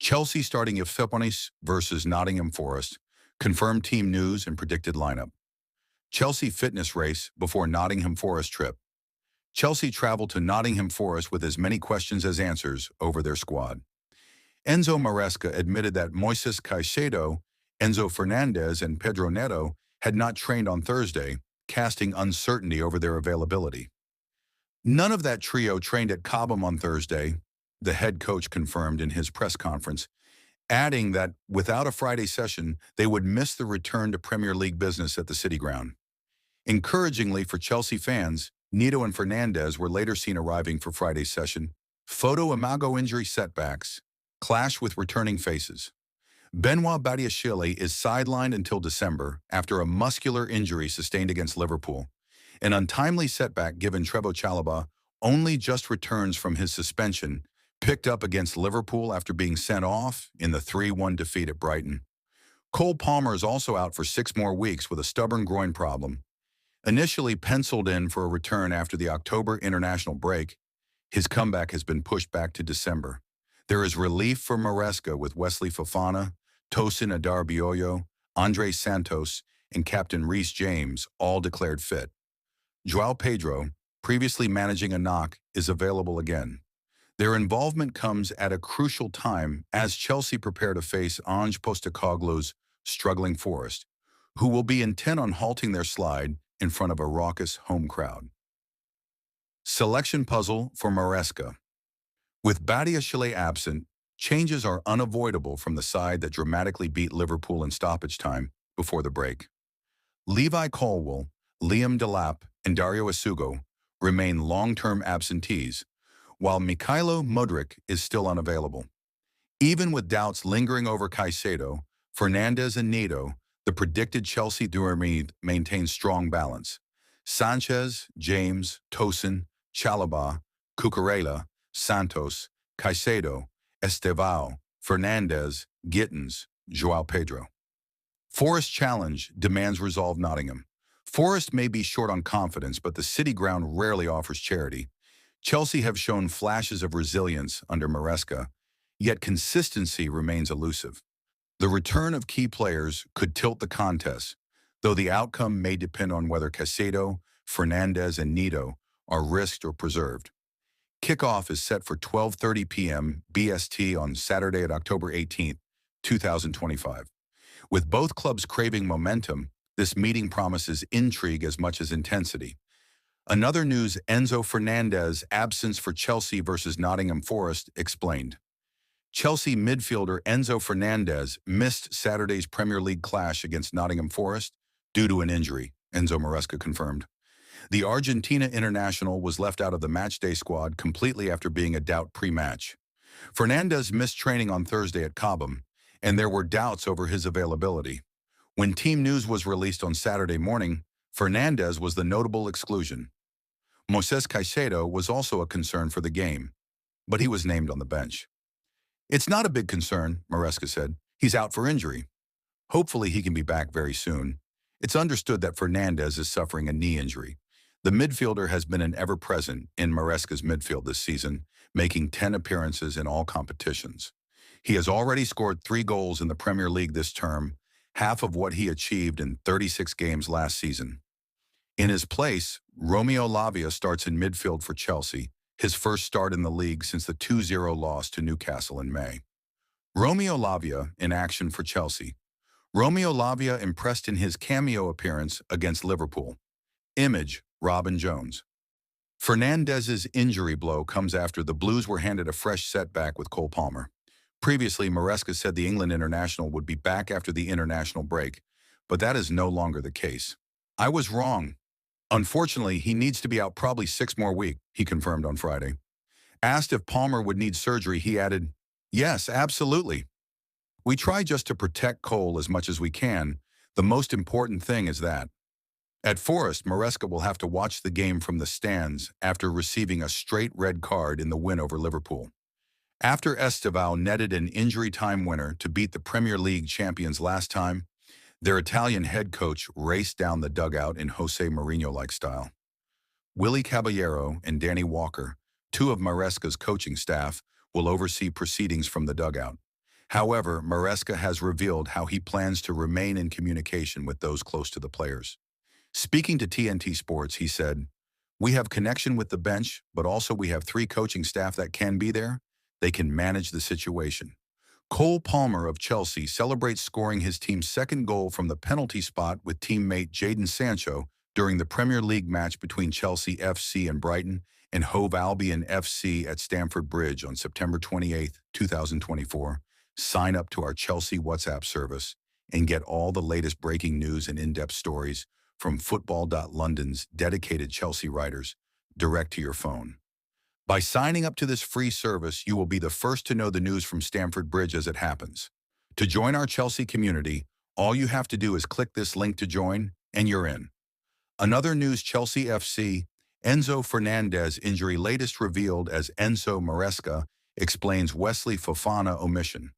Chelsea starting Ipswich versus Nottingham Forest, confirmed team news and predicted lineup. Chelsea fitness race before Nottingham Forest trip. Chelsea traveled to Nottingham Forest with as many questions as answers over their squad. Enzo Maresca admitted that Moises Caicedo, Enzo Fernandez, and Pedro Neto had not trained on Thursday, casting uncertainty over their availability. None of that trio trained at Cobham on Thursday, the head coach confirmed in his press conference, adding that without a Friday session, they would miss the return to Premier League business at the City Ground. Encouragingly for Chelsea fans, Neto and Fernandez were later seen arriving for Friday's session. Photo imago injury setbacks, clash with returning faces. Benoit Badiashile is sidelined until December after a muscular injury sustained against Liverpool. An untimely setback given Trevoh Chalobah only just returns from his suspension, picked up against Liverpool after being sent off in the 3-1 defeat at Brighton. Cole Palmer is also out for 6 more weeks with a stubborn groin problem. Initially penciled in for a return after the October international break, his comeback has been pushed back to December. There is relief for Maresca with Wesley Fofana, Tosin Adarabioyo, Andre Santos, and captain Reece James all declared fit. João Pedro, previously managing a knock, is available again. Their involvement comes at a crucial time as Chelsea prepare to face Ange Postecoglou's struggling Forest, who will be intent on halting their slide in front of a raucous home crowd. Selection puzzle for Maresca. With Badiashile absent, changes are unavoidable from the side that dramatically beat Liverpool in stoppage time before the break. Levi Colwill, Liam Delap, and Dario Isugo remain long-term absentees, while Mikhailo Mudryk is still unavailable. Even with doubts lingering over Caicedo, Fernandez, and Neto, the predicted Chelsea duo maintains strong balance. Sanchez, James, Tosin, Chalobah, Cucurella, Santos, Caicedo, Estevao, Fernandez, Gittins, João Pedro. Forest challenge demands resolve Nottingham. Forest may be short on confidence, but the City Ground rarely offers charity. Chelsea have shown flashes of resilience under Maresca, yet consistency remains elusive. The return of key players could tilt the contest, though the outcome may depend on whether Caicedo, Fernandez, and Neto are risked or preserved. Kickoff is set for 12:30 p.m. BST on Saturday at October 18, 2025. With both clubs craving momentum, this meeting promises intrigue as much as intensity. Another news: Enzo Fernandez absence for Chelsea versus Nottingham Forest explained. Chelsea midfielder Enzo Fernandez missed Saturday's Premier League clash against Nottingham Forest due to an injury, Enzo Maresca confirmed. The Argentina international was left out of the matchday squad completely after being a doubt pre-match. Fernandez missed training on Thursday at Cobham, and there were doubts over his availability. When team news was released on Saturday morning, Fernandez was the notable exclusion. Moises Caicedo was also a concern for the game, but he was named on the bench. "It's not a big concern," Maresca said. "He's out for injury. Hopefully he can be back very soon." It's understood that Fernandez is suffering a knee injury. The midfielder has been an ever-present in Maresca's midfield this season, making 10 appearances in all competitions. He has already scored 3 goals in the Premier League this term, half of what he achieved in 36 games last season. In his place, Romeo Lavia starts in midfield for Chelsea, his first start in the league since the 2-0 loss to Newcastle in May. Romeo Lavia in action for Chelsea. Romeo Lavia impressed in his cameo appearance against Liverpool. Image: Robin Jones. Fernandez's injury blow comes after the Blues were handed a fresh setback with Cole Palmer. Previously, Maresca said the England international would be back after the international break, but that is no longer the case. "I was wrong. Unfortunately, he needs to be out probably 6 more weeks," he confirmed on Friday. Asked if Palmer would need surgery, he added, "Yes, absolutely. We try just to protect Cole as much as we can. The most important thing is that." At Forest, Maresca will have to watch the game from the stands after receiving a straight red card in the win over Liverpool. After Estevao netted an injury time winner to beat the Premier League champions last time, their Italian head coach raced down the dugout in Jose Mourinho-like style. Willy Caballero and Danny Walker, 2 of Maresca's coaching staff, will oversee proceedings from the dugout. However, Maresca has revealed how he plans to remain in communication with those close to the players. Speaking to TNT Sports, he said, "We have connection with the bench, but also we have three coaching staff that can be there. They can manage the situation." Cole Palmer of Chelsea celebrates scoring his team's second goal from the penalty spot with teammate Jadon Sancho during the Premier League match between Chelsea FC and Brighton and Hove Albion FC at Stamford Bridge on September 28, 2024. Sign up to our Chelsea WhatsApp service and get all the latest breaking news and in-depth stories from Football.London's dedicated Chelsea writers direct to your phone. By signing up to this free service, you will be the first to know the news from Stamford Bridge as it happens. To join our Chelsea community, all you have to do is click this link to join, and you're in. Another news: Chelsea FC, Enzo Fernandez injury latest revealed as Enzo Maresca explains Wesley Fofana omission.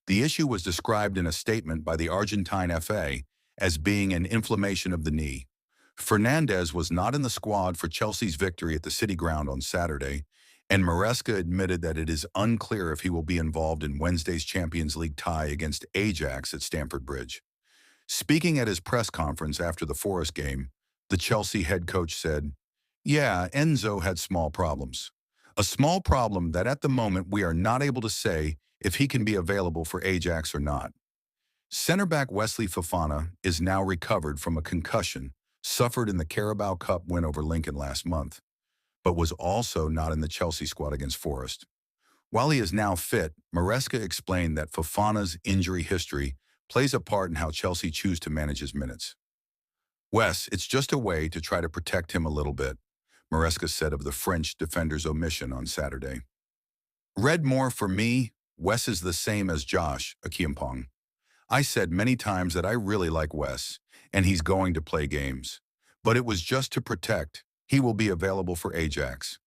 The issue was described in a statement by the Argentine FA as being an inflammation of the knee. Fernandez was not in the squad for Chelsea's victory at the City Ground on Saturday, and Maresca admitted that it is unclear if he will be involved in Wednesday's Champions League tie against Ajax at Stamford Bridge. Speaking at his press conference after the Forest game, the Chelsea head coach said, "Yeah, Enzo had small problems. A small problem that at the moment we are not able to say if he can be available for Ajax or not." Center back Wesley Fofana is now recovered from a concussion suffered in the Carabao Cup win over Lincoln last month, but was also not in the Chelsea squad against Forest. While he is now fit, Maresca explained that Fofana's injury history plays a part in how Chelsea choose to manage his minutes. "Wes, it's just a way to try to protect him a little bit," Maresca said of the French defender's omission on Saturday. "Read more for me, Wes is the same as Josh Akimpong. I said many times that I really like Wes, and he's going to play games. But it was just to protect. He will be available for Ajax."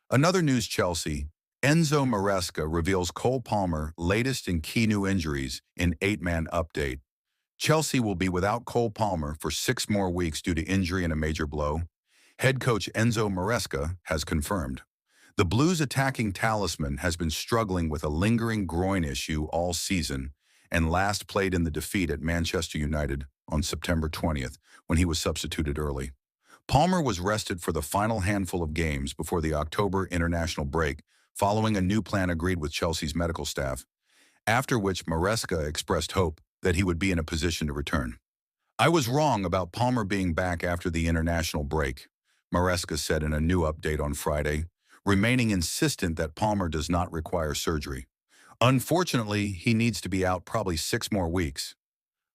Another news: Chelsea, Enzo Maresca reveals Cole Palmer latest and key new injuries in 8-man update. Chelsea will be without Cole Palmer for 6 more weeks due to injury and a major blow. Head coach Enzo Maresca has confirmed. The Blues' attacking talisman has been struggling with a lingering groin issue all season and last played in the defeat at Manchester United on September 20th when he was substituted early. Palmer was rested for the final handful of games before the October international break following a new plan agreed with Chelsea's medical staff, after which Maresca expressed hope that he would be in a position to return. "I was wrong about Palmer being back after the international break," Maresca said in a new update on Friday, remaining insistent that Palmer does not require surgery. "Unfortunately, he needs to be out probably 6 more weeks.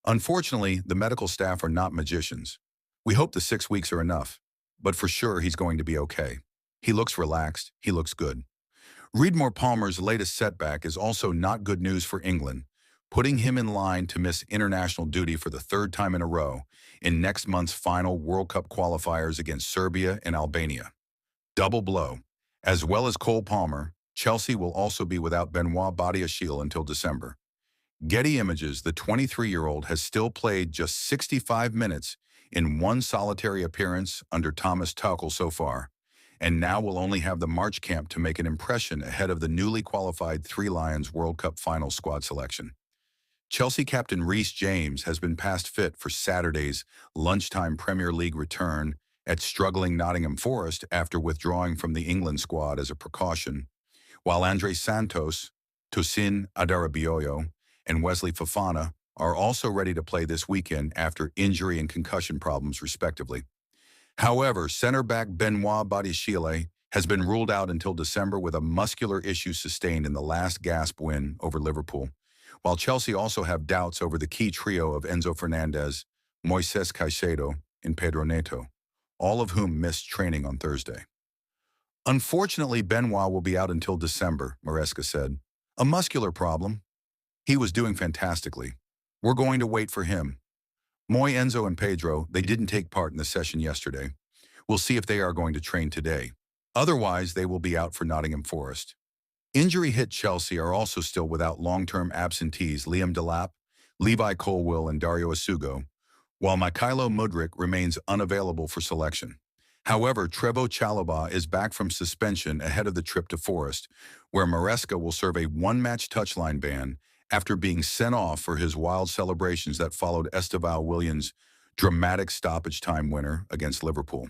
Unfortunately, the medical staff are not magicians. We hope the 6 weeks are enough, but for sure he's going to be okay. He looks relaxed, he looks good." Readmore Palmer's latest setback is also not good news for England, putting him in line to miss international duty for the 3rd time in a row in next month's final World Cup qualifiers against Serbia and Albania. Double blow. As well as Cole Palmer, Chelsea will also be without Benoit Badiashile until December. Getty Images: the 23-year-old has still played just 65 minutes in one solitary appearance under Thomas Tuchel so far, and now will only have the March camp to make an impression ahead of the newly qualified Three Lions World Cup final squad selection. Chelsea captain Reece James has been past fit for Saturday's lunchtime Premier League return at struggling Nottingham Forest after withdrawing from the England squad as a precaution, while Andre Santos, Tosin Adarabioyo, and Wesley Fofana are also ready to play this weekend after injury and concussion problems, respectively. However, center-back Benoit Badiashile has been ruled out until December with a muscular issue sustained in the last gasp win over Liverpool, while Chelsea also have doubts over the key trio of Enzo Fernandez, Moises Caicedo, and Pedro Neto, all of whom missed training on Thursday. "Unfortunately, Benoit will be out until December," Maresca said. "A muscular problem. He was doing fantastically. We're going to wait for him. Enzo and Pedro, they didn't take part in the session yesterday. We'll see if they are going to train today. Otherwise, they will be out for Nottingham Forest." Injury-hit Chelsea are also still without long-term absentees Liam Delap, Levi Colwill, and Dario Asugo, while Mykhailo Mudryk remains unavailable for selection. However, Trevoh Chalobah is back from suspension ahead of the trip to Forest, where Maresca will serve a 1-match touchline ban after being sent off for his wild celebrations that followed Esteval Williams' dramatic stoppage time winner against Liverpool.